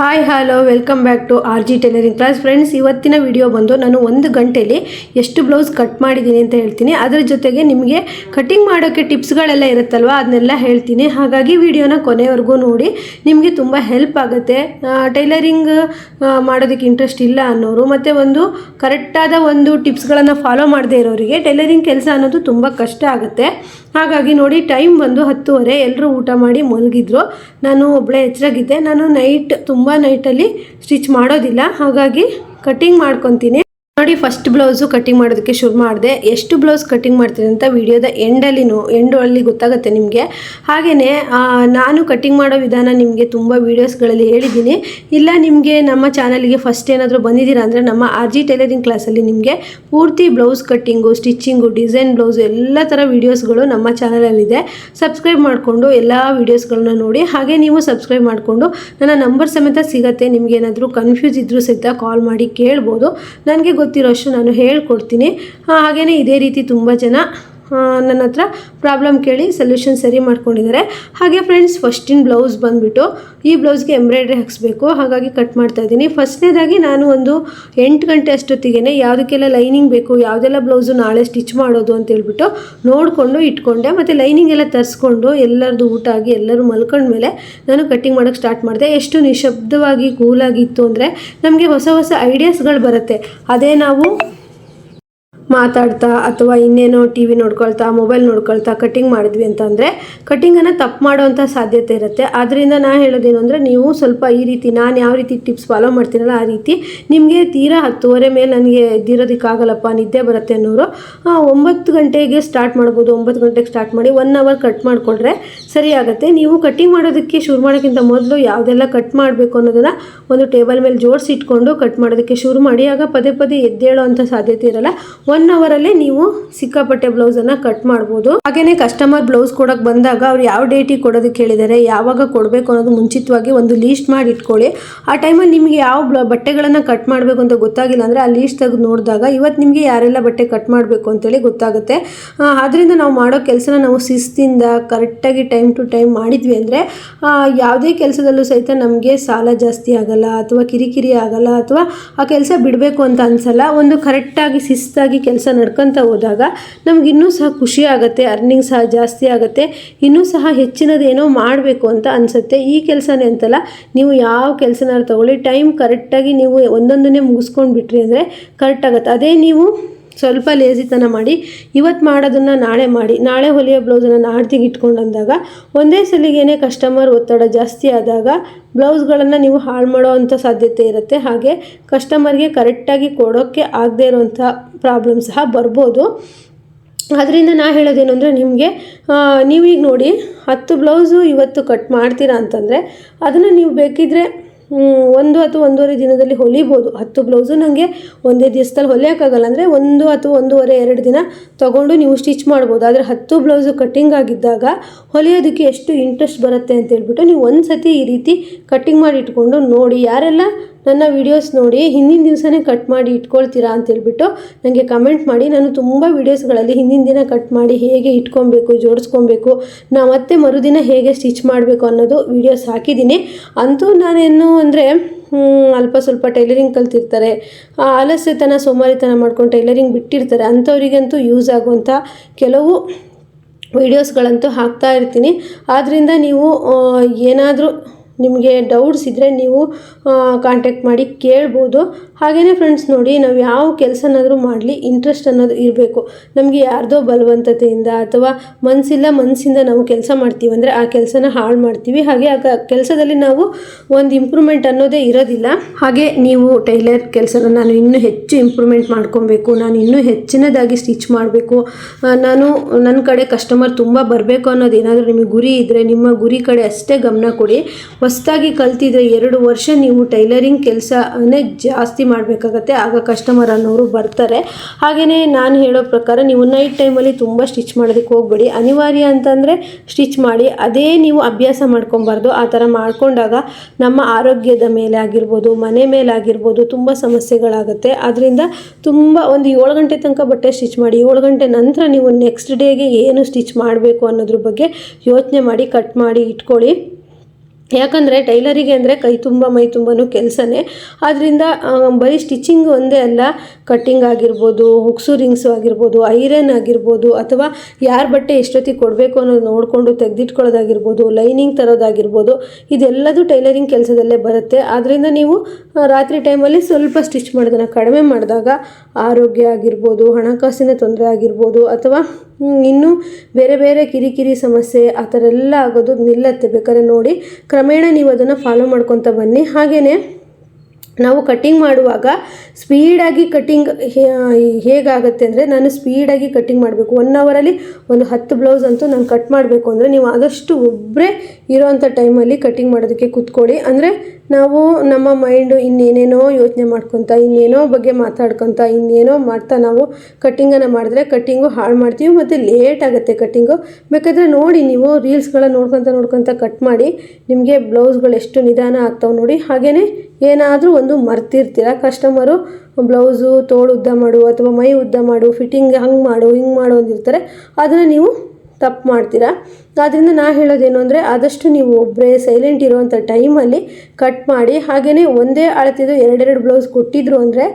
Hi hello welcome back to R G tailoring class. Friends, ಇವತ್ತಿನ video ಬಂದು ನಾನು 1 ಗಂಟೆಯಲ್ಲಿ ಎಷ್ಟು ಬ್ಲೌಸ್ ಕಟ್ ಮಾಡಿದ್ದೀನಿ ಅಂತ ಹೇಳ್ತೀನಿ. ಅದರ ಜೊತೆಗೆ ನಿಮಗೆ ಕಟಿಂಗ್ ಮಾಡೋಕ್ಕೆ ಟಿಪ್ಸ್ಗಳೆಲ್ಲ ಇರುತ್ತಲ್ವ, ಅದನ್ನೆಲ್ಲ ಹೇಳ್ತೀನಿ. ಹಾಗಾಗಿ ವಿಡಿಯೋನ ಕೊನೆವರೆಗೂ ನೋಡಿ, ನಿಮಗೆ ತುಂಬ ಹೆಲ್ಪ್ ಆಗುತ್ತೆ. ಟೈಲರಿಂಗ್ ಮಾಡೋದಕ್ಕೆ ಇಂಟ್ರೆಸ್ಟ್ ಇಲ್ಲ ಅನ್ನೋರು ಮತ್ತು ಒಂದು ಕರೆಕ್ಟಾದ ಒಂದು ಟಿಪ್ಸ್ಗಳನ್ನು ಫಾಲೋ ಮಾಡದೇ ಇರೋರಿಗೆ ಟೈಲರಿಂಗ್ ಕೆಲಸ ಅನ್ನೋದು ತುಂಬ ಕಷ್ಟ ಆಗುತ್ತೆ. ಹಾಗಾಗಿ ನೋಡಿ, ಟೈಮ್ ಬಂದು 10:30, ಎಲ್ಲರೂ ಊಟ ಮಾಡಿ ಮಲಗಿದ್ರು. ನಾನು ಒಬ್ಬಳೇ ಎಚ್ಚರಾಗಿದ್ದೆ. ನಾನು ತುಂಬ ನೈಟಲ್ಲಿ ಸ್ಟಿಚ್ ಮಾಡೋದಿಲ್ಲ, ಹಾಗಾಗಿ ಕಟ್ಟಿಂಗ್ ಮಾಡ್ಕೊತೀನಿ. ನೋಡಿ, ಫಸ್ಟ್ ಬ್ಲೌಸು ಕಟ್ಟಿಂಗ್ ಮಾಡೋದಕ್ಕೆ ಶುರು ಮಾಡಿದೆ. ಎಷ್ಟು ಬ್ಲೌಸ್ ಕಟ್ಟಿಂಗ್ ಮಾಡ್ತೀನಿ ಅಂತ ವಿಡಿಯೋದ ಎಂಡಲ್ಲಿ ಗೊತ್ತಾಗುತ್ತೆ ನಿಮಗೆ. ಹಾಗೆಯೇ ನಾನು ಕಟ್ಟಿಂಗ್ ಮಾಡೋ ವಿಧಾನ ನಿಮಗೆ ತುಂಬ ವೀಡಿಯೋಸ್ಗಳಲ್ಲಿ ಹೇಳಿದ್ದೀನಿ. ಇಲ್ಲ ನಿಮಗೆ ನಮ್ಮ ಚಾನಲ್ಗೆ ಫಸ್ಟ್ ಏನಾದರೂ ಬಂದಿದ್ದೀರಾ ಅಂದರೆ ನಮ್ಮ ಆರ್ ಜಿ ಟೈಲರಿಂಗ್ ಕ್ಲಾಸಲ್ಲಿ ನಿಮಗೆ ಪೂರ್ತಿ blouse cutting, stitching, design blouse ಎಲ್ಲ ಥರ ವೀಡಿಯೋಸ್ಗಳು ನಮ್ಮ ಚಾನಲಲ್ಲಿದೆ. ಸಬ್ಸ್ಕ್ರೈಬ್ ಮಾಡಿಕೊಂಡು ಎಲ್ಲ ವೀಡಿಯೋಸ್ಗಳನ್ನ ನೋಡಿ. ಹಾಗೆ ನೀವು ಸಬ್ಸ್ಕ್ರೈಬ್ ಮಾಡಿಕೊಂಡು ನನ್ನ ನಂಬರ್ ಸಮೇತ ಸಿಗುತ್ತೆ. ನಿಮ್ಗೆ ಏನಾದರೂ ಕನ್ಫ್ಯೂಸ್ ಇದ್ದರೂ ಸಹಿತ ಕಾಲ್ ಮಾಡಿ ಕೇಳ್ಬೋದು. ನನಗೆ ಗೊತ್ತಿರೋಷ್ಟು ನಾನು ಹೇಳ್ಕೊಡ್ತೀನಿ. ಹಾಗೆಯೇ ಇದೇ ರೀತಿ ತುಂಬ ಜನ ನನ್ನ ಹತ್ರ ಪ್ರಾಬ್ಲಮ್ ಕೇಳಿ ಸೊಲ್ಯೂಷನ್ ಸರಿ ಮಾಡ್ಕೊಂಡಿದ್ದಾರೆ. ಹಾಗೆ ಫ್ರೆಂಡ್ಸ್, ಫಸ್ಟಿನ ಬ್ಲೌಸ್ ಬಂದುಬಿಟ್ಟು ಈ ಬ್ಲೌಸ್ಗೆ ಎಂಬ್ರಾಯ್ಡ್ರಿ ಹಾಕಿಸ್ಬೇಕು. ಹಾಗಾಗಿ ಕಟ್ ಮಾಡ್ತಾ ಇದ್ದೀನಿ. ಫಸ್ಟ್ನೇದಾಗಿ ನಾನು ಒಂದು 8 ಗಂಟೆ ಅಷ್ಟೊತ್ತಿಗೆ ಯಾವುದಕ್ಕೆಲ್ಲ ಲೈನಿಂಗ್ ಬೇಕು, ಯಾವುದೆಲ್ಲ ಬ್ಲೌಸು ನಾಳೆ ಸ್ಟಿಚ್ ಮಾಡೋದು ಅಂತೇಳ್ಬಿಟ್ಟು ನೋಡಿಕೊಂಡು ಇಟ್ಕೊಂಡೆ. ಮತ್ತು ಲೈನಿಂಗ್ ಎಲ್ಲ ತರಿಸ್ಕೊಂಡು ಎಲ್ಲರದು ಊಟ ಆಗಿ ಎಲ್ಲರೂ ಮಲ್ಕೊಂಡ್ಮೇಲೆ ನಾನು ಕಟ್ಟಿಂಗ್ ಮಾಡೋಕ್ಕೆ ಸ್ಟಾರ್ಟ್ ಮಾಡಿದೆ. ಎಷ್ಟು ನಿಶಬ್ದವಾಗಿ ಕೂಲಾಗಿತ್ತು ಅಂದರೆ ನಮಗೆ ಹೊಸ ಹೊಸ ಐಡಿಯಾಸ್ಗಳು ಬರುತ್ತೆ. ಅದೇ ನಾವು ಮಾತಾಡ್ತಾ ಅಥವಾ ಇನ್ನೇನೋ ಟಿ ವಿ ನೋಡ್ಕೊಳ್ತಾ, ಮೊಬೈಲ್ ನೋಡ್ಕೊಳ್ತಾ ಕಟ್ಟಿಂಗ್ ಮಾಡಿದ್ವಿ ಅಂತಂದರೆ ಕಟ್ಟಿಂಗನ್ನು ತಪ್ಪು ಮಾಡೋವಂಥ ಸಾಧ್ಯತೆ ಇರುತ್ತೆ. ಆದ್ದರಿಂದ ನಾನು ಹೇಳೋದೇನು ಅಂದರೆ, ನೀವು ಸ್ವಲ್ಪ ಈ ರೀತಿ ನಾನು ಯಾವ ರೀತಿ ಟಿಪ್ಸ್ ಫಾಲೋ ಮಾಡ್ತೀನಲ್ಲ ಆ ರೀತಿ ನಿಮಗೆ ತೀರಾ 10:30 ಮೇಲೆ ನನಗೆ ಎದ್ದಿರೋದಕ್ಕಾಗಲ್ಲಪ್ಪ, ನಿದ್ದೆ ಬರುತ್ತೆ ಅನ್ನೋರು 9 ಗಂಟೆಗೆ ಸ್ಟಾರ್ಟ್ ಮಾಡ್ಬೋದು. 9 ಗಂಟೆಗೆ ಸ್ಟಾರ್ಟ್ ಮಾಡಿ 1 ಅವರ್ ಕಟ್ ಮಾಡಿಕೊಂಡ್ರೆ ಸರಿ ಆಗುತ್ತೆ. ನೀವು ಕಟ್ಟಿಂಗ್ ಮಾಡೋದಕ್ಕೆ ಶುರು ಮಾಡೋಕ್ಕಿಂತ ಮೊದಲು ಯಾವುದೆಲ್ಲ ಕಟ್ ಮಾಡಬೇಕು ಅನ್ನೋದನ್ನು ಒಂದು ಟೇಬಲ್ ಮೇಲೆ ಜೋಡಿಸಿಟ್ಕೊಂಡು ಕಟ್ ಮಾಡೋದಕ್ಕೆ ಶುರು ಮಾಡಿ. ಆಗ ಪದೇ ಪದೇ ಎದ್ದೇಳೋ ಅಂಥ ಸಾಧ್ಯತೆ ಇರಲ್ಲ. 1 ಅವರಲ್ಲೇ ನೀವು ಸಿಕ್ಕಾಪಟ್ಟೆ ಬ್ಲೌಸನ್ನು ಕಟ್ ಮಾಡ್ಬೋದು. ಹಾಗೆಯೇ ಕಸ್ಟಮರ್ ಬ್ಲೌಸ್ ಕೊಡೋಕ್ಕೆ ಬಂದಾಗ ಅವ್ರು ಯಾವ ಡೇಟಿಗೆ ಕೊಡೋದಕ್ಕೆ ಹೇಳಿದ್ದಾರೆ, ಯಾವಾಗ ಕೊಡಬೇಕು ಅನ್ನೋದು ಮುಂಚಿತವಾಗಿ ಒಂದು ಲೀಸ್ಟ್ ಮಾಡಿ ಇಟ್ಕೊಳ್ಳಿ. ಆ ಟೈಮಲ್ಲಿ ನಿಮಗೆ ಯಾವ ಬಟ್ಟೆಗಳನ್ನು ಕಟ್ ಮಾಡಬೇಕು ಅಂತ ಗೊತ್ತಾಗಿಲ್ಲ ಅಂದರೆ ಆ ಲೀಸ್ಟ್ ತೆಗೆದು ನೋಡಿದಾಗ ಇವತ್ತು ನಿಮಗೆ ಯಾರೆಲ್ಲ ಬಟ್ಟೆ ಕಟ್ ಮಾಡಬೇಕು ಅಂತೇಳಿ ಗೊತ್ತಾಗುತ್ತೆ. ಆದ್ದರಿಂದ ನಾವು ಮಾಡೋ ಕೆಲಸನ ನಾವು ಶಿಸ್ತಿಂದ ಕರೆಕ್ಟಾಗಿ ಟೈಮ್ ಟು ಟೈಮ್ ಮಾಡಿದ್ವಿ ಅಂದರೆ ಯಾವುದೇ ಕೆಲಸದಲ್ಲೂ ಸಹಿತ ನಮಗೆ ಸಾಲ ಜಾಸ್ತಿ ಆಗಲ್ಲ, ಅಥವಾ ಕಿರಿಕಿರಿ ಆಗಲ್ಲ, ಅಥವಾ ಆ ಕೆಲಸ ಬಿಡಬೇಕು ಅಂತ ಅನಿಸಲ್ಲ. ಒಂದು ಕರೆಕ್ಟಾಗಿ ಶಿಸ್ತಾಗಿ ಕೆಲಸ ನಡ್ಕೊತ ಹೋದಾಗ ನಮ್ಗೆ ಇನ್ನೂ ಸಹ ಖುಷಿ ಆಗುತ್ತೆ, ಅರ್ನಿಂಗ್ ಸಹ ಜಾಸ್ತಿ ಆಗುತ್ತೆ, ಇನ್ನೂ ಸಹ ಹೆಚ್ಚಿನದೇನೋ ಮಾಡಬೇಕು ಅಂತ ಅನಿಸುತ್ತೆ. ಈ ಕೆಲಸನೇ ಅಂತಲ್ಲ, ನೀವು ಯಾವ ಕೆಲಸನಾರು ತಗೊಳ್ಳಿ, ಟೈಮ್ ಕರೆಕ್ಟಾಗಿ ನೀವು ಒಂದೊಂದನ್ನೇ ಮುಗಿಸ್ಕೊಂಡು ಬಿಟ್ರಿ ಅಂದರೆ ಕರೆಕ್ಟ್ ಆಗುತ್ತೆ. ಅದೇ ನೀವು ಸ್ವಲ್ಪ ಲೇಜಿತನ ಮಾಡಿ ಇವತ್ತು ಮಾಡೋದನ್ನು ನಾಳೆ ಮಾಡಿ, ನಾಳೆ ಹೊಲಿಯೋ ಬ್ಲೌಸನ್ನು ನಾಡ್ದಿಗೆ ಇಟ್ಕೊಂಡು ಅಂದಾಗ ಒಂದೇ ಸಲಿಗೇನೆ ಕಸ್ಟಮರ್ ಒತ್ತಡ ಜಾಸ್ತಿ ಆದಾಗ ಬ್ಲೌಸ್ಗಳನ್ನು ನೀವು ಹಾಳು ಮಾಡೋ ಅಂಥ ಸಾಧ್ಯತೆ ಇರುತ್ತೆ. ಹಾಗೆ ಕಸ್ಟಮರ್ಗೆ ಕರೆಕ್ಟಾಗಿ ಕೊಡೋಕ್ಕೆ ಆಗದೇ ಇರೋವಂಥ ಪ್ರಾಬ್ಲಮ್ ಸಹ ಬರ್ಬೋದು. ಅದರಿಂದ ನಾನು ಹೇಳೋದೇನು ಅಂದರೆ, ನಿಮಗೆ ನೀವೀಗ ನೋಡಿ 10 ಬ್ಲೌಸು ಇವತ್ತು ಕಟ್ ಮಾಡ್ತೀರಾ ಅಂತಂದರೆ ಅದನ್ನು ನೀವು ಬೇಕಿದ್ದರೆ 1 ಅಥವಾ 1.5 ದಿನದಲ್ಲಿ ಹೊಲಿಬೋದು. 10 ಬ್ಲೌಸು ನನಗೆ ಒಂದೇ ದಿವಸದಲ್ಲಿ ಹೊಲಿಯೋಕ್ಕಾಗಲ್ಲ ಅಂದರೆ 1 ಅಥವಾ 1.5 2 ದಿನ ತೊಗೊಂಡು ನೀವು ಸ್ಟಿಚ್ ಮಾಡ್ಬೋದು. ಆದರೆ 10 ಬ್ಲೌಸು ಕಟ್ಟಿಂಗ್ ಆಗಿದ್ದಾಗ ಹೊಲಿಯೋದಕ್ಕೆ ಎಷ್ಟು ಇಂಟ್ರೆಸ್ಟ್ ಬರುತ್ತೆ ಅಂತೇಳ್ಬಿಟ್ಟು ನೀವು ಒಂದು ಸತಿ ಈ ರೀತಿ ಕಟ್ಟಿಂಗ್ ಮಾಡಿ ಇಟ್ಕೊಂಡು ನೋಡಿ. ಯಾರೆಲ್ಲ ನನ್ನ ವೀಡಿಯೋಸ್ ನೋಡಿ ಹಿಂದಿನ ದಿವಸನೇ ಕಟ್ ಮಾಡಿ ಇಟ್ಕೊಳ್ತೀರಾ ಅಂತೇಳ್ಬಿಟ್ಟು ನನಗೆ ಕಮೆಂಟ್ ಮಾಡಿ. ನಾನು ತುಂಬ ವೀಡಿಯೋಸ್ಗಳಲ್ಲಿ ಹಿಂದಿನ ದಿನ ಕಟ್ ಮಾಡಿ ಹೇಗೆ ಇಟ್ಕೊಬೇಕು, ಜೋಡಿಸ್ಕೊಬೇಕು, ನಾವು ಮತ್ತೆ ಮರುದಿನ ಹೇಗೆ ಸ್ಟಿಚ್ ಮಾಡಬೇಕು ಅನ್ನೋದು ವೀಡಿಯೋಸ್ ಹಾಕಿದ್ದೀನಿ. ಅಂತೂ ನಾನೇನು ಅಂದರೆ ಅಲ್ಪ ಸ್ವಲ್ಪ ಟೈಲರಿಂಗ್ ಕಲ್ತಿರ್ತಾರೆ, ಆಲಸ್ಯತನ ಸೋಮಾರಿತನ ಮಾಡ್ಕೊಂಡು ಟೈಲರಿಂಗ್ ಬಿಟ್ಟಿರ್ತಾರೆ, ಅಂಥವರಿಗಂತೂ ಯೂಸ್ ಆಗುವಂಥ ಕೆಲವು ವೀಡಿಯೋಸ್ಗಳಂತೂ ಹಾಕ್ತಾ ಇರ್ತೀನಿ. ಆದ್ದರಿಂದ ನೀವು ಏನಾದರೂ ನಿಮಗೆ ಡೌಟ್ಸ್ ಇದ್ದರೆ ನೀವು ಕಾಂಟ್ಯಾಕ್ಟ್ ಮಾಡಿ ಕೇಳ್ಬೋದು. ಹಾಗೆಯೇ ಫ್ರೆಂಡ್ಸ್ ನೋಡಿ, ನಾವು ಯಾವ ಕೆಲಸನಾದರೂ ಮಾಡಲಿ ಇಂಟ್ರೆಸ್ಟ್ ಅನ್ನೋದು ಇರಬೇಕು. ನಮಗೆ ಯಾರ್ದೋ ಬಲವಂತತೆಯಿಂದ ಅಥವಾ ಮನಸ್ಸಿಂದ ನಾವು ಕೆಲಸ ಮಾಡ್ತೀವಿ ಅಂದರೆ ಆ ಕೆಲಸನ ಹಾಳು ಮಾಡ್ತೀವಿ. ಹಾಗೆ ಆ ಕೆಲಸದಲ್ಲಿ ನಾವು ಒಂದು ಇಂಪ್ರೂವ್ಮೆಂಟ್ ಅನ್ನೋದೇ ಇರೋದಿಲ್ಲ. ಹಾಗೆ ನೀವು ಟೈಲರ್ ಕೆಲಸನ ನಾನು ಇನ್ನೂ ಹೆಚ್ಚು ಇಂಪ್ರೂವ್ಮೆಂಟ್ ಮಾಡ್ಕೊಬೇಕು, ನಾನು ಇನ್ನೂ ಹೆಚ್ಚಿನದಾಗಿ ಸ್ಟಿಚ್ ಮಾಡಬೇಕು, ನಾನು ನನ್ನ ಕಡೆ ಕಸ್ಟಮರ್ ತುಂಬ ಬರಬೇಕು ಅನ್ನೋದು ಏನಾದರೂ ನಿಮಗೆ ಗುರಿ ಇದ್ದರೆ ನಿಮ್ಮ ಗುರಿ ಕಡೆ ಅಷ್ಟೇ ಗಮನ ಕೊಡಿ. ಹೊಸದಾಗಿ ಕಲ್ತಿದ್ರೆ 2 ವರ್ಷ ನೀವು ಟೈಲರಿಂಗ್ ಕೆಲಸನೇ ಜಾಸ್ತಿ ಮಾಡಬೇಕಾಗತ್ತೆ. ಆಗ ಕಸ್ಟಮರ್ ಅನ್ನೋರು ಬರ್ತಾರೆ. ಹಾಗೆಯೇ ನಾನು ಹೇಳೋ ಪ್ರಕಾರ ನೀವು ನೈಟ್ ಟೈಮಲ್ಲಿ ತುಂಬ ಸ್ಟಿಚ್ ಮಾಡೋದಕ್ಕೆ ಹೋಗಬೇಡಿ. ಅನಿವಾರ್ಯ ಅಂತಂದರೆ ಸ್ಟಿಚ್ ಮಾಡಿ, ಅದೇ ನೀವು ಅಭ್ಯಾಸ ಮಾಡ್ಕೊಬಾರ್ದು. ಆ ಥರ ಮಾಡ್ಕೊಂಡಾಗ ನಮ್ಮ ಆರೋಗ್ಯದ ಮೇಲೆ ಆಗಿರ್ಬೋದು, ಮನೆ ಮೇಲೆ ಆಗಿರ್ಬೋದು ತುಂಬ ಸಮಸ್ಯೆಗಳಾಗುತ್ತೆ. ಆದ್ದರಿಂದ ತುಂಬ ಒಂದು 7 ಗಂಟೆ ತನಕ ಬಟ್ಟೆ ಸ್ಟಿಚ್ ಮಾಡಿ, 7 ಗಂಟೆ ನಂತರ ನೀವು ನೆಕ್ಸ್ಟ್ ಡೇಗೆ ಏನು ಸ್ಟಿಚ್ ಮಾಡಬೇಕು ಅನ್ನೋದ್ರ ಬಗ್ಗೆ ಯೋಚನೆ ಮಾಡಿ ಕಟ್ ಮಾಡಿ ಇಟ್ಕೊಳ್ಳಿ. ಯಾಕಂದರೆ ಟೈಲರಿಗೆ ಅಂದರೆ ಕೈ ತುಂಬ ಮೈ ತುಂಬನೂ ಕೆಲಸನೇ. ಆದ್ದರಿಂದ ಬರೀ ಸ್ಟಿಚಿಂಗ್ ಒಂದೇ ಅಲ್ಲ, ಕಟ್ಟಿಂಗ್ ಆಗಿರ್ಬೋದು, ಹುಕ್ಸು ರಿಂಗ್ಸು ಆಗಿರ್ಬೋದು, ಐರನ್ ಆಗಿರ್ಬೋದು, ಅಥವಾ ಯಾರ ಬಟ್ಟೆ ಎಷ್ಟೊತ್ತಿಗೆ ಕೊಡಬೇಕು ಅನ್ನೋದು ನೋಡಿಕೊಂಡು ತೆಗೆದಿಟ್ಕೊಳ್ಳೋದಾಗಿರ್ಬೋದು, ಲೈನಿಂಗ್ ತರೋದಾಗಿರ್ಬೋದು, ಇದೆಲ್ಲದೂ ಟೈಲರಿಂಗ್ ಕೆಲಸದಲ್ಲೇ ಬರುತ್ತೆ. ಆದ್ದರಿಂದ ನೀವು ರಾತ್ರಿ ಟೈಮಲ್ಲಿ ಸ್ವಲ್ಪ ಸ್ಟಿಚ್ ಮಾಡೋದನ್ನು ಕಡಿಮೆ ಮಾಡಿದಾಗ ಆರೋಗ್ಯ ಆಗಿರ್ಬೋದು, ಹಣಕಾಸಿನ ತೊಂದರೆ ಆಗಿರ್ಬೋದು, ಅಥವಾ ಇನ್ನೂ ಬೇರೆ ಬೇರೆ ಕಿರಿಕಿರಿ ಸಮಸ್ಯೆ ಆ ಥರ ಎಲ್ಲ ಆಗೋದು ನಿಲ್ಲತ್ತೆ. ಬೇಕಾದ್ರೆ ನೋಡಿ, ಕ್ರಮೇಣ ನೀವು ಅದನ್ನು ಫಾಲೋ ಮಾಡ್ಕೊತ ಬನ್ನಿ. ಹಾಗೆಯೇ ನಾವು ಕಟ್ಟಿಂಗ್ ಮಾಡುವಾಗ ಸ್ಪೀಡಾಗಿ ಕಟ್ಟಿಂಗ್ ಹೇಗಾಗುತ್ತೆ ಅಂದರೆ, ನಾನು ಸ್ಪೀಡಾಗಿ ಕಟ್ಟಿಂಗ್ ಮಾಡಬೇಕು. 1 ಅವರಲ್ಲಿ ಒಂದು 10 ಬ್ಲೌಸ್ ಅಂತೂ ನಾನು ಕಟ್ ಮಾಡಬೇಕು ಅಂದರೆ ನೀವು ಆದಷ್ಟು ಒಬ್ಬರೇ ಇರೋವಂಥ ಟೈಮಲ್ಲಿ ಕಟ್ಟಿಂಗ್ ಮಾಡೋದಕ್ಕೆ ಕೂತ್ಕೊಳ್ಳಿ. ಅಂದರೆ ನಾವು ನಮ್ಮ ಮೈಂಡು ಇನ್ನೇನೇನೋ ಯೋಚನೆ ಮಾಡ್ಕೊತ, ಇನ್ನೇನೋ ಬಗ್ಗೆ ಮಾತಾಡ್ಕೊತ, ಇನ್ನೇನೋ ಮಾಡ್ತಾ ನಾವು ಕಟ್ಟಿಂಗನ್ನು ಮಾಡಿದ್ರೆ ಕಟ್ಟಿಂಗು ಹಾಳು ಮಾಡ್ತೀವಿ ಮತ್ತು ಲೇಟ್ ಆಗುತ್ತೆ ಕಟ್ಟಿಂಗು. ಬೇಕಾದರೆ ನೋಡಿ, ನೀವು ರೀಲ್ಸ್ಗಳನ್ನ ನೋಡ್ಕೊತ ಕಟ್ ಮಾಡಿ, ನಿಮಗೆ ಬ್ಲೌಸ್ಗಳು ಎಷ್ಟು ನಿಧಾನ ಆಗ್ತಾವೆ ನೋಡಿ. ಹಾಗೆಯೇ ಏನಾದರೂ ಒಂದು ಮರ್ತಿರ್ತೀರ, ಕಸ್ಟಮರು ಬ್ಲೌಸು ತೋಳು ಉದ್ದ ಮಾಡು ಅಥವಾ ಮೈ ಉದ್ದ ಮಾಡು, ಫಿಟ್ಟಿಂಗ್ ಹಂಗೆ ಮಾಡು ಹಿಂಗೆ ಮಾಡು ಅಂದಿರ್ತಾರೆ, ಅದನ್ನು ನೀವು ತಪ್ಪು ಮಾಡ್ತೀರಾ. ಆದ್ದರಿಂದ ನಾ ಹೇಳೋದೇನು ಅಂದರೆ, ಆದಷ್ಟು ನೀವು ಒಬ್ಬರೇ ಸೈಲೆಂಟ್ ಇರುವಂಥ ಟೈಮಲ್ಲಿ ಕಟ್ ಮಾಡಿ. ಹಾಗೆಯೇ ಒಂದೇ ಅಳತಿದ್ದು 2 ಬ್ಲೌಸ್ ಕೊಟ್ಟಿದ್ರು ಅಂದರೆ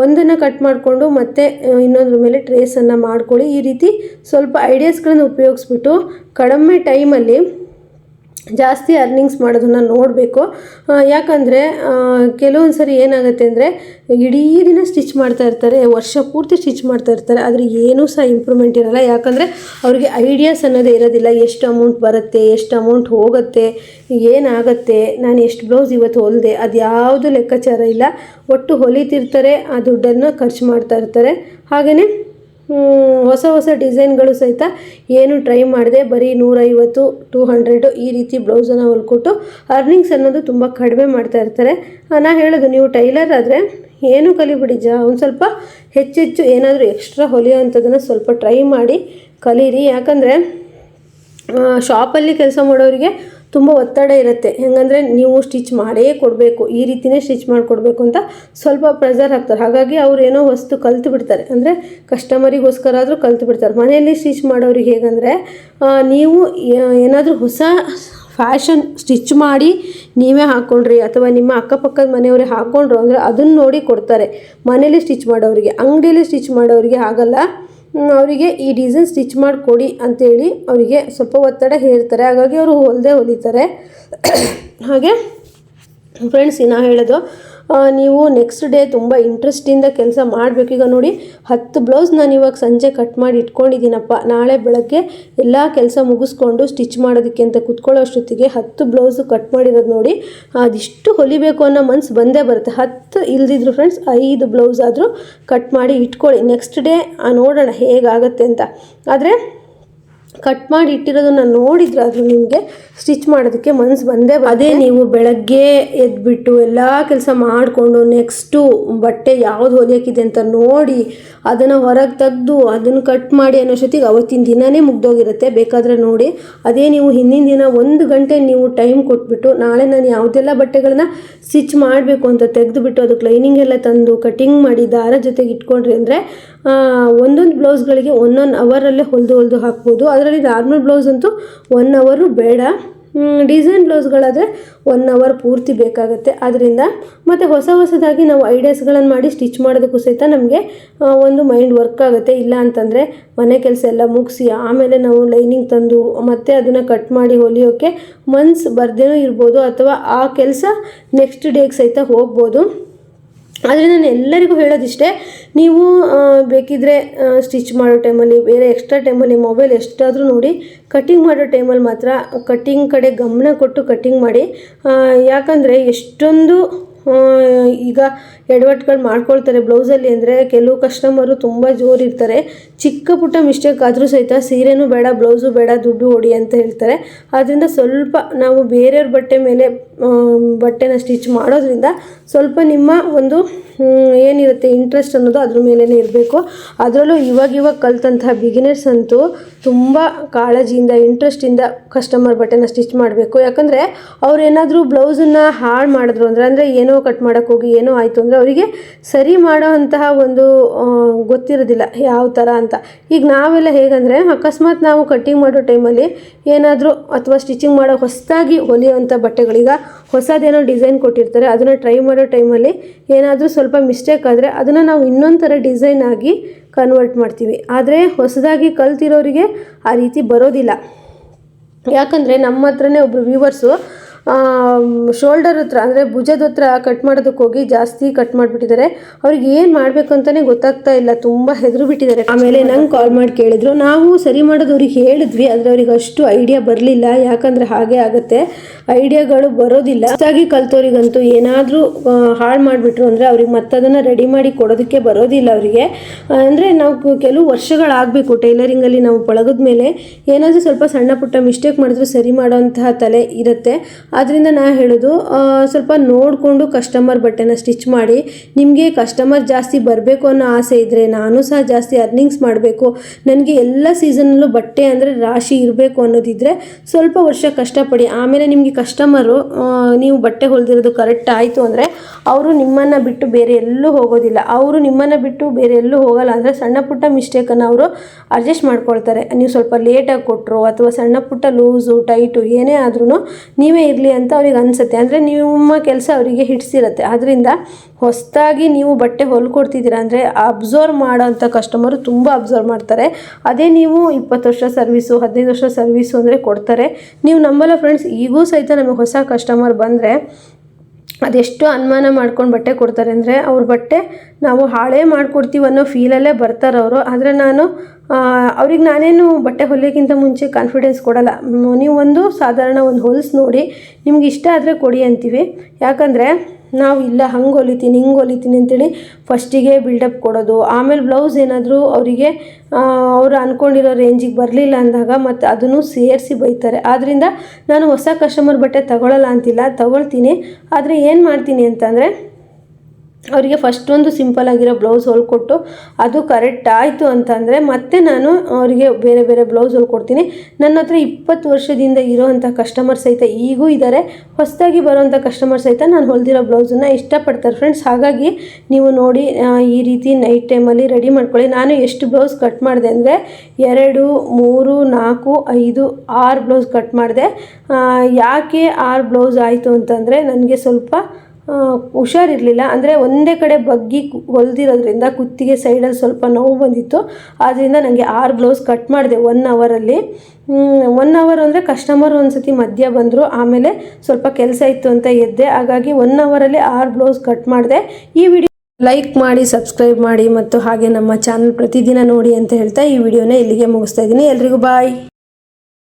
ಒಂದನ್ನು ಕಟ್ ಮಾಡಿಕೊಂಡು ಮತ್ತೆ ಇನ್ನೊಂದ್ರ ಮೇಲೆ ಟ್ರೇಸನ್ನು ಮಾಡ್ಕೊಳ್ಳಿ. ಈ ರೀತಿ ಸ್ವಲ್ಪ ಐಡಿಯಾಸ್ಗಳನ್ನು ಉಪಯೋಗಿಸ್ಬಿಟ್ಟು ಕಡಿಮೆ ಟೈಮಲ್ಲಿ ಜಾಸ್ತಿ ಅರ್ನಿಂಗ್ಸ್ ಮಾಡೋದನ್ನು ನೋಡಬೇಕು. ಯಾಕಂದರೆ ಕೆಲವೊಂದು ಸರಿ ಏನಾಗುತ್ತೆ ಅಂದರೆ, ಇಡೀ ದಿನ ಸ್ಟಿಚ್ ಮಾಡ್ತಾ ಇರ್ತಾರೆ, ವರ್ಷ ಪೂರ್ತಿ ಸ್ಟಿಚ್ ಮಾಡ್ತಾ ಇರ್ತಾರೆ, ಆದರೆ ಏನೂ ಸಹ ಇಂಪ್ರೂವ್ಮೆಂಟ್ ಇರೋಲ್ಲ. ಯಾಕಂದರೆ ಅವರಿಗೆ ಐಡಿಯಾಸ್ ಅನ್ನೋದೇ ಇರೋದಿಲ್ಲ. ಎಷ್ಟು ಅಮೌಂಟ್ ಬರುತ್ತೆ, ಎಷ್ಟು ಅಮೌಂಟ್ ಹೋಗುತ್ತೆ, ಏನಾಗುತ್ತೆ, ನಾನು ಎಷ್ಟು ಬ್ಲೌಸ್ ಇವತ್ತು ಹೊಲಿದೆ, ಅದು ಯಾವುದು ಲೆಕ್ಕಾಚಾರ ಇಲ್ಲ. ಒಟ್ಟು ಹೊಲಿತಿರ್ತಾರೆ, ಆ ದುಡ್ಡನ್ನು ಖರ್ಚು ಮಾಡ್ತಾ ಇರ್ತಾರೆ. ಹಾಗೆಯೇ ಹೊಸ ಡಿಸೈನ್ಗಳು ಸಹಿತ ಏನು ಟ್ರೈ ಮಾಡಿದೆ, ಬರೀ 150, 200 ಈ ರೀತಿ ಬ್ಲೌಸನ್ನು ಹೊಲ್ಕೊಟ್ಟು ಅರ್ನಿಂಗ್ಸ್ ಅನ್ನೋದು ತುಂಬ ಕಡಿಮೆ ಮಾಡ್ತಾ ಇರ್ತಾರೆ. ನಾನು ಹೇಳೋದು, ನೀವು ಟೈಲರ್ ಆದರೆ ಏನೂ ಕಲಿಬಿಡಿ, ಒಂದು ಸ್ವಲ್ಪ ಹೆಚ್ಚೆಚ್ಚು ಏನಾದರೂ ಎಕ್ಸ್ಟ್ರಾ ಹೊಲಿಯೋ ಅಂಥದ್ದನ್ನು ಸ್ವಲ್ಪ ಟ್ರೈ ಮಾಡಿ ಕಲೀರಿ. ಯಾಕಂದರೆ ಶಾಪಲ್ಲಿ ಕೆಲಸ ಮಾಡೋರಿಗೆ ತುಂಬ ಒತ್ತಡ ಇರುತ್ತೆ. ಹೆಂಗಂದರೆ ನೀವು ಸ್ಟಿಚ್ ಮಾಡೇ ಕೊಡಬೇಕು, ಈ ರೀತಿಯೇ ಸ್ಟಿಚ್ ಮಾಡಿಕೊಡ್ಬೇಕು ಅಂತ ಸ್ವಲ್ಪ ಪ್ರೆಷರ್ ಹಾಕ್ತಾರೆ. ಹಾಗಾಗಿ ಅವ್ರು ಏನೋ ವಸ್ತು ಕಲ್ತು ಬಿಡ್ತಾರೆ, ಅಂದರೆ ಕಸ್ಟಮರಿಗೋಸ್ಕರ ಆದರೂ ಕಲ್ತು ಬಿಡ್ತಾರೆ. ಮನೆಯಲ್ಲಿ ಸ್ಟಿಚ್ ಮಾಡೋರಿಗೆ ಹೇಗಂದರೆ, ನೀವು ಏನಾದರೂ ಹೊಸ ಫ್ಯಾಷನ್ ಸ್ಟಿಚ್ ಮಾಡಿ ನೀವೇ ಹಾಕ್ಕೊಂಡ್ರಿ ಅಥವಾ ನಿಮ್ಮ ಅಕ್ಕಪಕ್ಕದ ಮನೆಯವರೇ ಹಾಕ್ಕೊಂಡ್ರು ಅಂದರೆ ಅದನ್ನು ನೋಡಿ ಕೊಡ್ತಾರೆ. ಮನೇಲಿ ಸ್ಟಿಚ್ ಮಾಡೋರಿಗೆ, ಅಂಗಡಿಯಲ್ಲಿ ಸ್ಟಿಚ್ ಮಾಡೋರಿಗೆ ಆಗಲ್ಲ. ಅವರಿಗೆ ಈ ಡಿಸೈನ್ ಸ್ಟಿಚ್ ಮಾಡಿ ಕೊಡಿ ಅಂತೇಳಿ ಅವರಿಗೆ ಸ್ವಲ್ಪ ಒತ್ತಡ ಹೇರ್ತಾರೆ. ಹಾಗಾಗಿ ಅವರು ಹೊಲಿತಾರೆ. ಹಾಗೆ ಫ್ರೆಂಡ್ಸ್, ನಾನು ಹೇಳೋದು, ನೀವು ನೆಕ್ಸ್ಟ್ ಡೇ ತುಂಬ ಇಂಟ್ರೆಸ್ಟಿಂದ ಕೆಲಸ ಮಾಡಬೇಕು. ಈಗ ನೋಡಿ, 10 ಬ್ಲೌಸ್ ನಾನು ಇವಾಗ ಸಂಜೆ ಕಟ್ ಮಾಡಿ ಇಟ್ಕೊಂಡಿದ್ದೀನಪ್ಪ, ನಾಳೆ ಬೆಳಗ್ಗೆ ಎಲ್ಲ ಕೆಲಸ ಮುಗಿಸ್ಕೊಂಡು ಸ್ಟಿಚ್ ಮಾಡೋದಕ್ಕೆ ಅಂತ ಕೂತ್ಕೊಳ್ಳೋ ಅಷ್ಟೊತ್ತಿಗೆ 10 ಬ್ಲೌಸು ಕಟ್ ಮಾಡಿರೋದು ನೋಡಿ, ಅದಿಷ್ಟು ಹೊಲಿಬೇಕು ಅನ್ನೋ ಮನಸ್ಸು ಬಂದೇ ಬರುತ್ತೆ. 10 ಇಲ್ದಿದ್ರು ಫ್ರೆಂಡ್ಸ್ 5 ಬ್ಲೌಸ್ ಆದರೂ ಕಟ್ ಮಾಡಿ ಇಟ್ಕೊಳ್ಳಿ. ನೆಕ್ಸ್ಟ್ ಡೇ ನೋಡೋಣ ಹೇಗಾಗುತ್ತೆ ಅಂತ. ಆದರೆ ಕಟ್ ಮಾಡಿ ಇಟ್ಟಿರೋದನ್ನು ನೋಡಿದ್ರೆ ಅದು ನಿಮಗೆ ಸ್ಟಿಚ್ ಮಾಡೋದಕ್ಕೆ ಮನಸ್ಸು ಬಂದೇ ಅದೇ ನೀವು ಬೆಳಗ್ಗೆ ಎದ್ಬಿಟ್ಟು ಎಲ್ಲ ಕೆಲಸ ಮಾಡಿಕೊಂಡು ನೆಕ್ಸ್ಟು ಬಟ್ಟೆ ಯಾವುದು ಹೊಲಿಯೋಕ್ಕಿದೆ ಅಂತ ನೋಡಿ ಅದನ್ನು ಹೊರಗೆ ತೆಗೆದು ಅದನ್ನು ಕಟ್ ಮಾಡಿ ಅನ್ನೋಷ್ಟೊತ್ತಿಗೆ ಅವತ್ತಿನ ದಿನವೇ ಮುಗ್ದೋಗಿರುತ್ತೆ. ಬೇಕಾದರೆ ನೋಡಿ, ಅದೇ ನೀವು ಹಿಂದಿನ ದಿನ 1 ಗಂಟೆ ನೀವು ಟೈಮ್ ಕೊಟ್ಬಿಟ್ಟು ನಾಳೆ ನಾನು ಯಾವುದೆಲ್ಲ ಬಟ್ಟೆಗಳನ್ನ ಸ್ಟಿಚ್ ಮಾಡಬೇಕು ಅಂತ ತೆಗೆದುಬಿಟ್ಟು ಅದಕ್ಕೆ ಲೈನಿಂಗ್ ಎಲ್ಲ ತಂದು ಕಟಿಂಗ್ ಮಾಡಿ ದಾರ ಜೊತೆಗೆ ಇಟ್ಕೊಂಡ್ರಿ ಅಂದರೆ ಒಂದೊಂದು ಬ್ಲೌಸ್ಗಳಿಗೆ 1 ಅವರಲ್ಲೇ ಹೊಲಿದು ಹಾಕ್ಬೋದು. ಅದರಲ್ಲಿ ನಾರ್ಮಲ್ ಬ್ಲೌಸ್ ಅಂತೂ 1 ಅವರು ಬೇಡ, ಡಿಸೈನ್ ಬ್ಲೌಸ್ಗಳಾದರೆ 1 ಅವರ್ ಪೂರ್ತಿ ಬೇಕಾಗುತ್ತೆ. ಆದ್ದರಿಂದ ಮತ್ತು ಹೊಸದಾಗಿ ನಾವು ಐಡಿಯಾಸ್ಗಳನ್ನು ಮಾಡಿ ಸ್ಟಿಚ್ ಮಾಡೋದಕ್ಕೂ ಸಹಿತ ನಮಗೆ ಒಂದು ಮೈಂಡ್ ವರ್ಕ್ ಆಗುತ್ತೆ. ಇಲ್ಲ ಅಂತಂದರೆ ಮನೆ ಕೆಲಸ ಎಲ್ಲ ಮುಗಿಸಿ ಆಮೇಲೆ ನಾವು ಲೈನಿಂಗ್ ತಂದು ಮತ್ತೆ ಅದನ್ನು ಕಟ್ ಮಾಡಿ ಹೊಲಿಯೋಕ್ಕೆ ಮನ್ಸು ಬರ್ದೇನೂ ಇರ್ಬೋದು, ಅಥವಾ ಆ ಕೆಲಸ ನೆಕ್ಸ್ಟ್ ಡೇಗೆ ಸಹಿತ ಹೋಗ್ಬೋದು. ಆದರೆ ನಾನು ಎಲ್ಲರಿಗೂ ಹೇಳೋದಿಷ್ಟೇ, ನೀವು ಬೇಕಿದ್ದರೆ ಸ್ಟಿಚ್ ಮಾಡೋ ಟೈಮಲ್ಲಿ ಬೇರೆ ಎಕ್ಸ್ಟ್ರಾ ಟೈಮಲ್ಲಿ ಮೊಬೈಲ್ ಎಷ್ಟಾದರೂ ನೋಡಿ, ಕಟ್ಟಿಂಗ್ ಮಾಡೋ ಟೈಮಲ್ಲಿ ಮಾತ್ರ ಕಟ್ಟಿಂಗ್ ಕಡೆ ಗಮನ ಕೊಟ್ಟು ಕಟ್ಟಿಂಗ್ ಮಾಡಿ. ಯಾಕಂದರೆ ಎಷ್ಟೊಂದು ಈಗ ಎಡವಟ್ಗಳು ಮಾಡ್ಕೊಳ್ತಾರೆ ಬ್ಲೌಸಲ್ಲಿ. ಅಂದರೆ ಕೆಲವು ಕಸ್ಟಮರು ತುಂಬ ಜೋರಿರ್ತಾರೆ, ಚಿಕ್ಕ ಪುಟ್ಟ ಮಿಸ್ಟೇಕ್ ಆದರೂ ಸಹಿತ ಸೀರೆನೂ ಬೇಡ ಬ್ಲೌಸು ಬೇಡ ದುಡ್ಡು ಹೊಡಿ ಅಂತ ಹೇಳ್ತಾರೆ. ಆದ್ದರಿಂದ ಸ್ವಲ್ಪ ನಾವು ಬೇರೆಯವ್ರ ಬಟ್ಟೆ ಮೇಲೆ ಬಟ್ಟೆನ ಸ್ಟಿಚ್ ಮಾಡೋದ್ರಿಂದ ಸ್ವಲ್ಪ ನಿಮ್ಮ ಒಂದು ಏನಿರುತ್ತೆ ಇಂಟ್ರೆಸ್ಟ್ ಅನ್ನೋದು ಅದ್ರ ಮೇಲೇ ಇರಬೇಕು. ಅದರಲ್ಲೂ ಇವಾಗ ಕಲ್ತಂತಹ ಬಿಗಿನರ್ಸ್ ಅಂತೂ ತುಂಬ ಕಾಳಜಿಯಿಂದ ಇಂಟ್ರೆಸ್ಟಿಂದ ಕಸ್ಟಮರ್ ಬಟ್ಟೆನ ಸ್ಟಿಚ್ ಮಾಡಬೇಕು. ಯಾಕಂದರೆ ಅವ್ರು ಏನಾದರೂ ಬ್ಲೌಸನ್ನು ಹಾಳು ಮಾಡಿದ್ರು ಅಂದರೆ ಏನೋ ಕಟ್ ಮಾಡೋಕ್ಕೆ ಹೋಗಿ ಏನೋ ಆಯಿತು ಅಂದರೆ ಅವರಿಗೆ ಸರಿ ಮಾಡೋ ಅಂತಹ ಒಂದು ಗೊತ್ತಿರೋದಿಲ್ಲ ಯಾವ ಥರ ಅಂತ. ಈಗ ನಾವೆಲ್ಲ ಹೇಗಂದರೆ ಅಕಸ್ಮಾತ್ ನಾವು ಕಟ್ಟಿಂಗ್ ಮಾಡೋ ಟೈಮಲ್ಲಿ ಏನಾದರೂ ಅಥವಾ ಸ್ಟಿಚಿಂಗ್ ಮಾಡೋ ಹೊಸದಾಗಿ ಹೊಲಿಯೋವಂಥ ಬಟ್ಟೆಗಳೀಗ ಹೊಸದೇನೋ ಡಿಸೈನ್ ಕೊಟ್ಟಿರ್ತಾರೆ, ಅದನ್ನು ಟ್ರೈ ಮಾಡೋ ಟೈಮಲ್ಲಿ ಏನಾದರೂ ಸ್ವಲ್ಪ ಮಿಸ್ಟೇಕ್ ಆದರೆ ಅದನ್ನು ನಾವು ಇನ್ನೊಂದು ಥರ ಡಿಸೈನ್ ಆಗಿ ಕನ್ವರ್ಟ್ ಮಾಡ್ತೀವಿ. ಆದರೆ ಹೊಸದಾಗಿ ಕಲ್ತಿರೋರಿಗೆ ಆ ರೀತಿ ಬರೋದಿಲ್ಲ. ಯಾಕಂದರೆ ನಮ್ಮ ಹತ್ರನೇ ಒಬ್ಬರು ವ್ಯೂವರ್ಸು ಶೋಲ್ಡರ್ ಹತ್ರ ಅಂದರೆ ಭುಜದ ಹತ್ರ ಕಟ್ ಮಾಡೋದಕ್ಕೆ ಹೋಗಿ ಜಾಸ್ತಿ ಕಟ್ ಮಾಡಿಬಿಟ್ಟಿದ್ದಾರೆ. ಅವ್ರಿಗೆ ಏನು ಮಾಡಬೇಕು ಅಂತಲೇ ಗೊತ್ತಾಗ್ತಾ ಇಲ್ಲ, ತುಂಬ ಹೆದರು ಬಿಟ್ಟಿದ್ದಾರೆ. ಆಮೇಲೆ ನಂಗೆ ಕಾಲ್ ಮಾಡಿ ಕೇಳಿದ್ರು. ನಾವು ಸರಿ ಮಾಡೋದು ಅವ್ರಿಗೆ ಹೇಳಿದ್ವಿ, ಆದರೆ ಅವ್ರಿಗೆ ಅಷ್ಟು ಐಡಿಯಾ ಬರಲಿಲ್ಲ. ಯಾಕಂದರೆ ಹಾಗೆ ಆಗುತ್ತೆ, ಐಡಿಯಾಗಳು ಬರೋದಿಲ್ಲ. ಹೊಸದಾಗಿ ಕಲ್ತವ್ರಿಗಂತೂ ಏನಾದರೂ ಹಾಳು ಮಾಡಿಬಿಟ್ರು ಅಂದರೆ ಅವ್ರಿಗೆ ಮತ್ತದನ್ನು ರೆಡಿ ಮಾಡಿ ಕೊಡೋದಕ್ಕೆ ಬರೋದಿಲ್ಲ ಅವರಿಗೆ. ಅಂದರೆ ನಾವು ಕೆಲವು ವರ್ಷಗಳಾಗಬೇಕು ಟೈಲರಿಂಗಲ್ಲಿ ನಾವು ಪಳಗದ ಮೇಲೆ ಏನಾದರೂ ಸ್ವಲ್ಪ ಸಣ್ಣ ಪುಟ್ಟ ಮಿಸ್ಟೇಕ್ ಮಾಡಿದ್ರು ಸರಿ ಮಾಡೋಂತಹ ತಲೆ ಇರುತ್ತೆ. ಆದ್ದರಿಂದ ನಾನು ಹೇಳೋದು ಸ್ವಲ್ಪ ನೋಡಿಕೊಂಡು ಕಸ್ಟಮರ್ ಬಟ್ಟೆನ ಸ್ಟಿಚ್ ಮಾಡಿ. ನಿಮಗೆ ಕಸ್ಟಮರ್ ಜಾಸ್ತಿ ಬರಬೇಕು ಅನ್ನೋ ಆಸೆ ಇದ್ದರೆ, ನಾನು ಸಹ ಜಾಸ್ತಿ ಅರ್ನಿಂಗ್ಸ್ ಮಾಡಬೇಕು, ನನಗೆ ಎಲ್ಲ ಸೀಸನಲ್ಲೂ ಬಟ್ಟೆ ಅಂದರೆ ರಾಶಿ ಇರಬೇಕು ಅನ್ನೋದಿದ್ದರೆ ಸ್ವಲ್ಪ ವರ್ಷ ಕಷ್ಟಪಡಿ. ಆಮೇಲೆ ನಿಮಗೆ ಕಸ್ಟಮರು ನೀವು ಬಟ್ಟೆ ಹೊಲಿದಿರೋದು ಕರೆಕ್ಟ್ ಆಯಿತು ಅಂದರೆ ಅವರು ನಿಮ್ಮನ್ನು ಬಿಟ್ಟು ಬೇರೆ ಎಲ್ಲೂ ಹೋಗೋದಿಲ್ಲ. ಅವರು ನಿಮ್ಮನ್ನು ಬಿಟ್ಟು ಬೇರೆ ಎಲ್ಲೂ ಹೋಗಲ್ಲ. ಅಂದರೆ ಸಣ್ಣ ಪುಟ್ಟ ಮಿಸ್ಟೇಕನ್ನು ಅವರು ಅಡ್ಜಸ್ಟ್ ಮಾಡ್ಕೊಳ್ತಾರೆ. ನೀವು ಸ್ವಲ್ಪ ಲೇಟಾಗಿ ಕೊಟ್ಟರು ಅಥವಾ ಸಣ್ಣ ಪುಟ್ಟ ಲೂಸು ಟೈಟು ಏನೇ ಆದ್ರೂ ನೀವೇ ಇರಲಿ ಅಂತ ಅವ್ರಿಗೆ ಅನಿಸುತ್ತೆ. ಅಂದರೆ ನಿಮ್ಮ ಕೆಲಸ ಅವರಿಗೆ ಹಿಡಿಸಿರುತ್ತೆ. ಆದ್ದರಿಂದ ಹೊಸದಾಗಿ ನೀವು ಬಟ್ಟೆ ಹೊಲ್ಕೊಡ್ತಿದ್ದೀರಾ ಅಂದರೆ ಅಬ್ಸರ್ವ್ ಮಾಡೋಂಥ ಕಸ್ಟಮರು ತುಂಬ ಅಬ್ಸರ್ವ್ ಮಾಡ್ತಾರೆ. ಅದೇ ನೀವು 20 ವರ್ಷ ಸರ್ವಿಸು 15 ವರ್ಷ ಸರ್ವಿಸು ಅಂದರೆ ಕೊಡ್ತಾರೆ. ನೀವು ನಂಬಲ್ಲ ಫ್ರೆಂಡ್ಸ್, ಈಗೂ ಸಹಿತ ನಮಗೆ ಹೊಸ ಕಸ್ಟಮರ್ ಬಂದರೆ ಅದೆಷ್ಟು ಅನುಮಾನ ಮಾಡ್ಕೊಂಡು ಬಟ್ಟೆ ಕೊಡ್ತಾರೆ ಅಂದರೆ ಅವ್ರ ಬಟ್ಟೆ ನಾವು ಹಾಳೇ ಮಾಡಿಕೊಡ್ತೀವಿ ಅನ್ನೋ ಫೀಲಲ್ಲೇ ಬರ್ತಾರೆ ಅವರು. ಆದರೆ ನಾನು ಅವ್ರಿಗೆ ನಾನೇನು ಬಟ್ಟೆ ಹೊಲಿಯೋಕ್ಕಿಂತ ಮುಂಚೆ ಕಾನ್ಫಿಡೆನ್ಸ್ ಕೊಡಲ್ಲ. ನೀವು ಒಂದು ಸಾಧಾರಣ ಒಂದು ಹೊಲ್ಸ್ ನೋಡಿ ನಿಮ್ಗೆ ಇಷ್ಟ ಆದರೆ ಕೊಡಿ ಅಂತೀವಿ. ಯಾಕಂದರೆ ನಾವು ಇಲ್ಲ ಹಂಗೆ ಹೊಲಿತೀನಿ ಹಿಂಗೆ ಹೊಲಿತೀನಿ ಅಂತೇಳಿ ಫಸ್ಟಿಗೆ ಬಿಲ್ಡಪ್ ಕೊಡೋದು, ಆಮೇಲೆ ಬ್ಲೌಸ್ ಏನಾದರೂ ಅವರಿಗೆ ಅವರು ಅಂದ್ಕೊಂಡಿರೋ ರೇಂಜಿಗೆ ಬರಲಿಲ್ಲ ಅಂದಾಗ ಮತ್ತು ಅದನ್ನು ಸೇರಿಸಿ ಬೈತಾರೆ. ಆದ್ದರಿಂದ ನಾನು ಹೊಸ ಕಸ್ಟಮರ್ ಬಟ್ಟೆ ತಗೊಳ್ಳಲ್ಲ ಅಂತಿಲ್ಲ, ತಗೊಳ್ತೀನಿ. ಆದರೆ ಏನು ಮಾಡ್ತೀನಿ ಅಂತಂದರೆ ಅವರಿಗೆ ಫಸ್ಟ್ ಒಂದು ಸಿಂಪಲ್ ಆಗಿರೋ ಬ್ಲೌಸ್ ಹೊಲ್ಕೊಟ್ಟು ಅದು ಕರೆಕ್ಟ್ ಆಯಿತು ಅಂತಂದರೆ ಮತ್ತೆ ನಾನು ಅವರಿಗೆ ಬೇರೆ ಬೇರೆ ಬ್ಲೌಸ್ ಹೊಲ್ಕೊಡ್ತೀನಿ. ನನ್ನ ಹತ್ರ 20 ವರ್ಷದಿಂದ ಇರೋವಂಥ ಕಸ್ಟಮರ್ ಸಹಿತ ಈಗೂ ಇದ್ದಾರೆ. ಹೊಸದಾಗಿ ಬರೋವಂಥ ಕಸ್ಟಮರ್ ಸಹಿತ ನಾನು ಹೊಲಿದಿರೋ ಬ್ಲೌಸನ್ನು ಇಷ್ಟಪಡ್ತಾರೆ ಫ್ರೆಂಡ್ಸ್. ಹಾಗಾಗಿ ನೀವು ನೋಡಿ ಈ ರೀತಿ ನೈಟ್ ಟೈಮಲ್ಲಿ ರೆಡಿ ಮಾಡ್ಕೊಳ್ಳಿ. ನಾನು ಎಷ್ಟು ಬ್ಲೌಸ್ ಕಟ್ ಮಾಡಿದೆ ಅಂದರೆ 2, 3, 4, 5, 6 ಬ್ಲೌಸ್ ಕಟ್ ಮಾಡಿದೆ. ಯಾಕೆ 6 ಬ್ಲೌಸ್ ಆಯಿತು ಅಂತಂದರೆ ನನಗೆ ಸ್ವಲ್ಪ ಹುಷಾರಿರಲಿಲ್ಲ. ಅಂದರೆ ಒಂದೇ ಕಡೆ ಬಗ್ಗಿ ಹೊಲ್ದಿರೋದ್ರಿಂದ ಕುತ್ತಿಗೆ ಸೈಡಲ್ಲಿ ಸ್ವಲ್ಪ ನೋವು ಬಂದಿತ್ತು. ಆದ್ದರಿಂದ ನನಗೆ 6 ಬ್ಲೌಸ್ ಕಟ್ ಮಾಡಿದೆ 1 ಅವರಲ್ಲಿ. 1 ಅವರ್ ಅಂದರೆ ಕಸ್ಟಮರ್ ಒಂದು ಸತಿ ಮಧ್ಯ ಬಂದರು, ಆಮೇಲೆ ಸ್ವಲ್ಪ ಕೆಲಸ ಇತ್ತು ಅಂತ ಎದ್ದೆ. ಹಾಗಾಗಿ 1 ಅವರಲ್ಲಿ 6 ಬ್ಲೌಸ್ ಕಟ್ ಮಾಡಿದೆ. ಈ ವಿಡಿಯೋ ಲೈಕ್ ಮಾಡಿ, ಸಬ್ಸ್ಕ್ರೈಬ್ ಮಾಡಿ ಮತ್ತು ಹಾಗೆ ನಮ್ಮ ಚಾನಲ್ ಪ್ರತಿದಿನ ನೋಡಿ ಅಂತ ಹೇಳ್ತಾ ಈ ವಿಡಿಯೋನ ಇಲ್ಲಿಗೆ ಮುಗಿಸ್ತಾ ಇದ್ದೀನಿ. ಎಲ್ರಿಗೂ ಬಾಯ್.